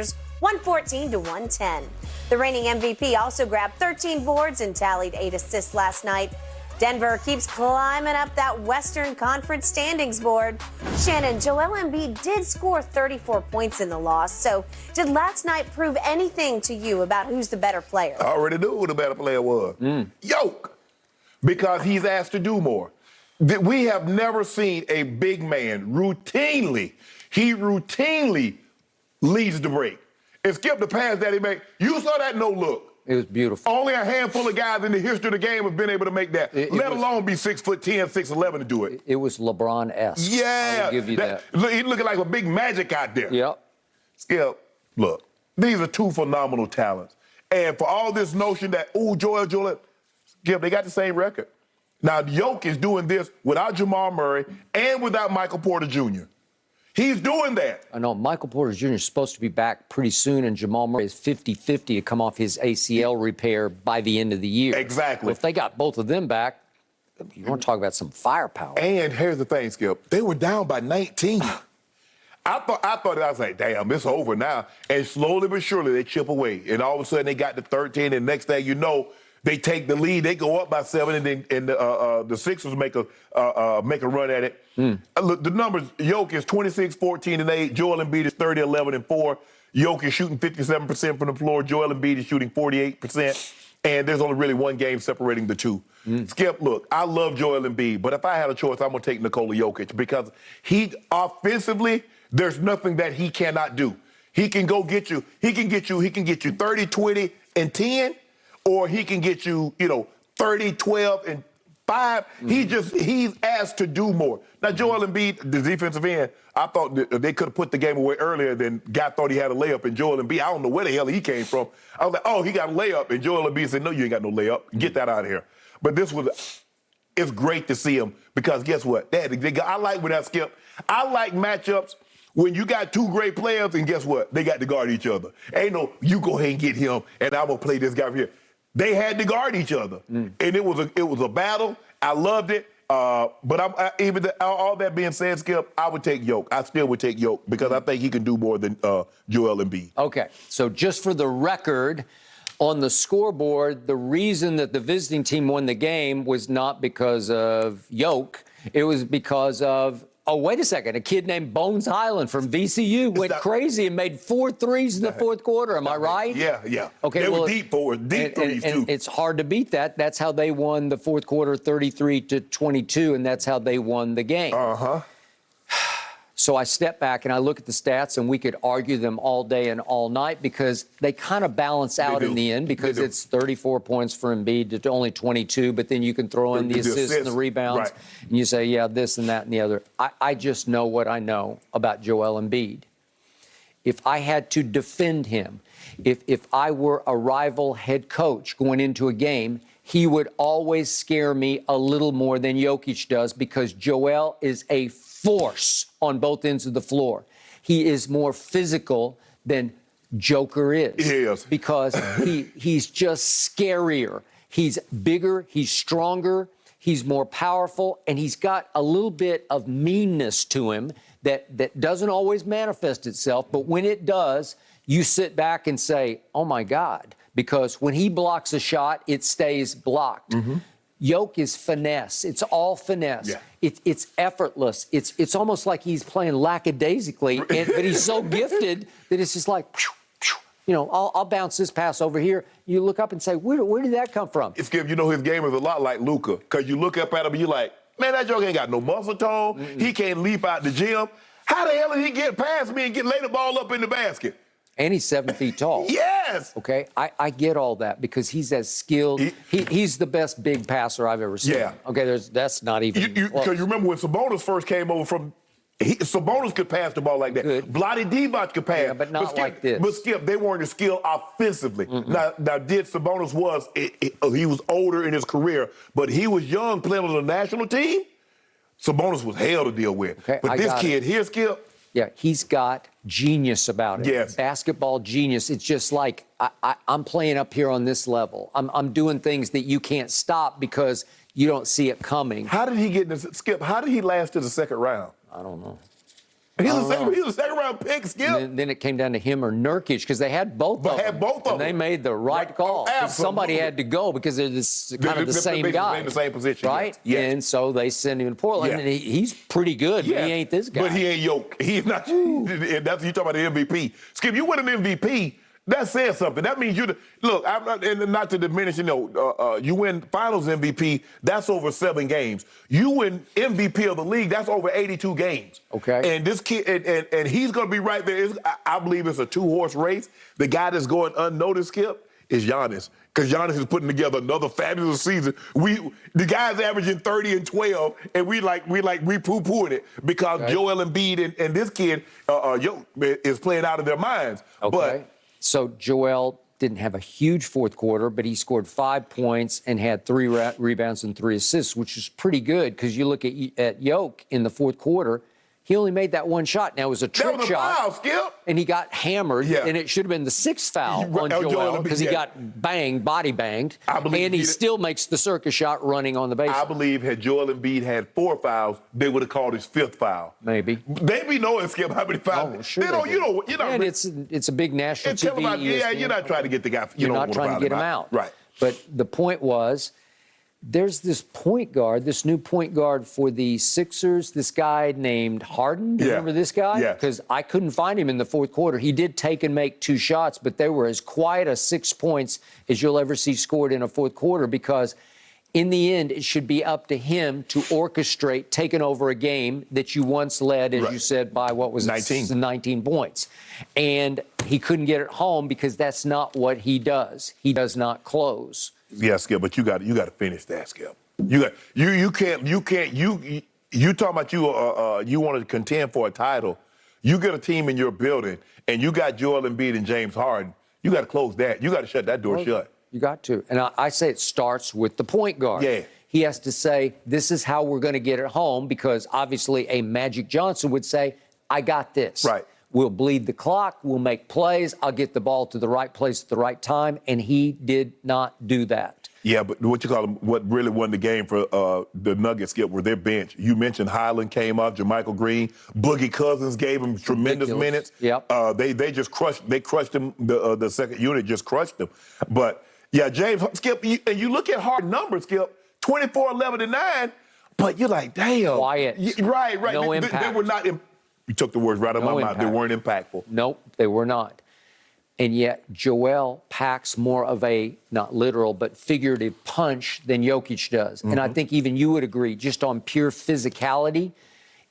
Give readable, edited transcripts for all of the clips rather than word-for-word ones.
winners 114 to 110. The reigning MVP also grabbed 13 boards and tallied 8 assists last night. Denver keeps climbing up that Western Conference standings board. Shannon, Joel Embiid did score 34 points in the loss. So did last night prove anything to you about who's the better player? I already knew who the better player was. Jokic, because he's asked to do more. We have never seen a big man routinely leads the break. And Skip, the pass that he made, you saw that no look. It was beautiful. Only a handful of guys in the history of the game have been able to make that, let alone be 6'10", 6'11" to do it. It was LeBron-esque. Yeah. I'll give you that. He's looking like a big magic out there. Yep. Skip, look, these are two phenomenal talents. And for all this notion that, Joel, Skip, they got the same record. Now, Jokic is doing this without Jamal Murray and without Michael Porter Jr. He's doing that. I know Michael Porter Jr. is supposed to be back pretty soon, and Jamal Murray is 50-50 to come off his ACL repair by the end of the year. Exactly. Well, if they got both of them back, you want to talk about some firepower. And here's the thing, Skip. They were down by 19. I thought I was like, damn, it's over now. And slowly but surely they chip away. And all of a sudden they got to 13, and next thing you know, they take the lead. They go up by 7, and then the Sixers make a run at it. Look, the numbers: Jokic is 26, 14, and 8. Joel Embiid is 30, 11, and 4. Jokic is shooting 57% from the floor. Joel Embiid is shooting 48%. And there's only really one game separating the two. Skip, look, I love Joel Embiid, but if I had a choice, I'm gonna take Nikola Jokic because he offensively, there's nothing that he cannot do. He can go get you. He can get you 30, 20, and 10. Or he can get you, 30, 12, and 5. He's asked to do more. Now, Joel Embiid, the defensive end, I thought that they could have put the game away earlier than guy thought he had a layup. And Joel Embiid, I don't know where the hell he came from. I was like, oh, he got a layup. And Joel Embiid said, no, you ain't got no layup. Get that out of here. But it's great to see him because guess what? I like when that Skip. I like matchups when you got two great players and guess what? They got to guard each other. Ain't no, you go ahead and get him and I'm going to play this guy over here. They had to guard each other, and it was a battle. I loved it, but all that being said, Skip, I would take Jokic. I still would take Jokic because I think he can do more than Joel Embiid. Okay, so just for the record, on the scoreboard, the reason that the visiting team won the game was not because of Jokic. It was because of, oh, wait a second, a kid named Bones Highland from VCU went crazy and made 4 threes in the fourth quarter. Am I right? Yeah. Okay, they were deep threes, too. And it's hard to beat that. That's how they won the fourth quarter 33-22, and that's how they won the game. So I step back and I look at the stats, and we could argue them all day and all night because they kind of balance out in the end because it's 34 points for Embiid to only 22, but then you can throw in the assists and the rebounds, and you say, yeah, this and that and the other. I just know what I know about Joel Embiid. If I had to defend him, if I were a rival head coach going into a game, he would always scare me a little more than Jokic does because Joel is a force on both ends of the floor. He is more physical than Joker is. He is. Because he's just scarier. He's bigger, he's stronger, he's more powerful, and he's got a little bit of meanness to him that doesn't always manifest itself, but when it does, you sit back and say, oh my God, because when he blocks a shot, it stays blocked. Jokic is finesse. It's all finesse. Yeah. It's effortless. It's almost like he's playing lackadaisically, but he's so gifted that it's just like, I'll bounce this pass over here. You look up and say, where did that come from? It's good. His game is a lot like Luka because you look up at him and you're like, man, that joke ain't got no muscle tone. He can't leap out the gym. How the hell did he get past me and lay the ball up in the basket? And he's 7 feet tall. Yes. Okay, I get all that because he's as skilled. He's the best big passer I've ever seen. Yeah. Okay, that's not even. Because you remember when Sabonis first came over from. Sabonis could pass the ball like that. Vlade Divac could pass. Yeah, but not like this. But Skip, they weren't as skilled offensively. Now, did Sabonis was, he was older in his career, but he was young playing on the national team. Sabonis was hell to deal with. Okay, but this kid here, Skip. Yeah, he's got genius about it. Yes. Basketball genius. It's just like, I'm playing up here on this level. I'm doing things that you can't stop because you don't see it coming. How did he get in this? Skip, how did he last to the second round? I don't know. He's a second-round pick, Skip. Then it came down to him or Nurkic because they had both of them. And they made the right call. Somebody had to go because they're the same guy. The same position. Right? Yes. And so they send him to Portland. And he's pretty good, but he ain't this guy. But he ain't Jokic. He's not. That's you talking about the MVP. Skip, you win an MVP. That says something. That means look. I'm not, and not to diminish. You win Finals MVP. That's over 7 games. You win MVP of the league. That's over 82 games. Okay. And this kid, and he's going to be right there. I believe it's a 2-horse race. The guy that's going unnoticed, Skip, is Giannis, because Giannis is putting together another fabulous season. The guy's averaging 30 and 12, and we poo-pooing it because Joel Embiid and this kid is playing out of their minds. Okay. But so Joel didn't have a huge fourth quarter, but he scored 5 points and had 3 rebounds and 3 assists, which is pretty good because you look at Jokic in the fourth quarter, he only made that 1 shot. Now, it was a trick that was a shot. foul, Skip. And he got hammered, and it should have been the 6th foul on Joel because he got body banged. And he still makes the circus shot running on the baseline. I believe had Joel Embiid had 4 fouls, they would have called his 5th foul. Maybe. They be knowing, Skip, how many fouls. Oh, sure And it's a big national TV. You're not trying to get the guy. You're not trying to get him out. Right. But the point was, there's this point guard, this new point guard for the Sixers, this guy named Harden. Do you remember this guy? Yeah. Because I couldn't find him in the fourth quarter. He did take and make 2 shots, but they were as quiet as 6 points as you'll ever see scored in a fourth quarter because in the end, it should be up to him to orchestrate taking over a game that you once led, as you said, by 19 points. And he couldn't get it home because that's not what he does. He does not close. Yeah, Skip, but you got to finish that, Skip. You talking about you want to contend for a title. You get a team in your building and you got Joel Embiid and James Harden. You got to close that. You got to shut that door shut. You got to. And I say it starts with the point guard. Yeah. He has to say, this is how we're going to get it home because obviously a Magic Johnson would say, I got this. Right. We'll bleed the clock. We'll make plays. I'll get the ball to the right place at the right time. And he did not do that. Yeah, but what really won the game for the Nuggets, Skip, were their bench. You mentioned Highland came up, JaMychal Green, Boogie Cousins gave him tremendous minutes. Yep. They just crushed him. The second unit just crushed them. But yeah, James, Skip, and you look at hard numbers, Skip, 24, 11, and 9. But you're like, damn. Quiet. Right. No impact. They were not. You took the words right out of my mouth. They weren't impactful. Nope, they were not. And yet Joel packs more of a, not literal, but figurative punch than Jokic does. And I think even you would agree, just on pure physicality,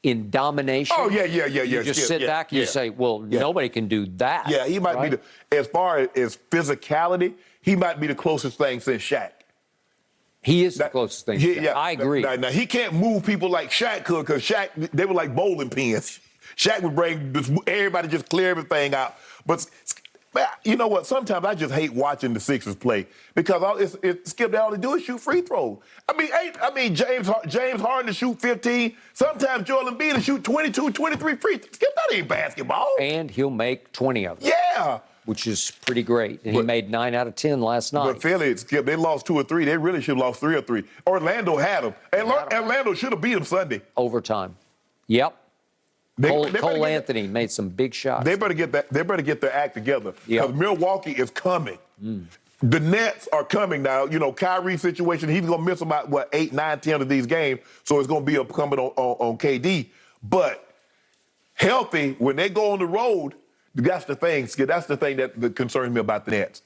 in domination. Oh, yeah. You just sit back and you say, well, nobody can do that. Yeah, he might be as far as physicality, he might be the closest thing since Shaq. He is the closest thing. Yeah, I agree. Now, he can't move people like Shaq could because Shaq, they were like bowling pins. Shaq would bring everybody, just clear everything out. But you know what? Sometimes I just hate watching the Sixers play because Skip, all they do is shoot free throws. I mean, James Harden to shoot 15. Sometimes Joel Embiid to shoot 22, 23 free throws. Skip, that ain't basketball. And he'll make 20 of them. Yeah. Which is pretty great. And he made 9 out of 10 last night. But Philly, Skip, they lost 2 or 3. They really should have lost 3 or 3. Orlando had them. Orlando should have beat them Sunday. Overtime. Yep. Cole Anthony made some big shots. They better get that. They better get their act together because Milwaukee is coming. The Nets are coming now. You know, Kyrie's situation. He's gonna miss about 8, 9, 10 of these games, so it's gonna be incumbent on KD. But healthy when they go on the road, that's the thing. That's the thing that concerns me about the Nets.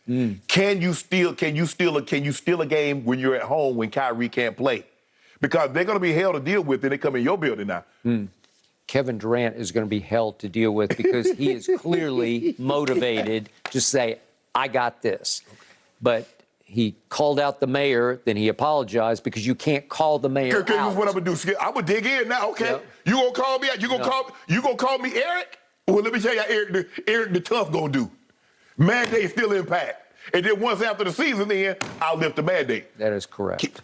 Can you steal a game when you're at home when Kyrie can't play? Because they're gonna be hell to deal with, and they come in your building now. Kevin Durant is going to be hell to deal with because he is clearly motivated to say, I got this. But he called out the mayor, then he apologized because you can't call the mayor out. This is what I'm going to do, Skip. I'm going to dig in now, okay? Yep. You going to call me out? You going to call me Eric? Well, let me tell you how Eric the Tough going to do. Mandate still impact. And then once after the season end, I'll lift the mandate. That is correct.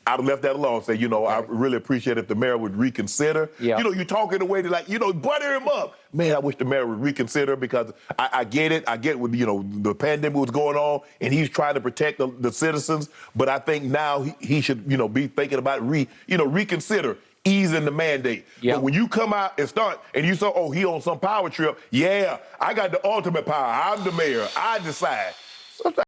I'd have left that alone. Say, I really appreciate if the mayor would reconsider. Yeah. You talk in a way to butter him up. Man, I wish the mayor would reconsider because I get it. I get what, the pandemic was going on and he's trying to protect the citizens. But I think now he should, be thinking about reconsider. easing the mandate. Yep. But when you come out and start, and you say, oh, he on some power trip, yeah, I got the ultimate power. I'm the mayor. I decide. Sometimes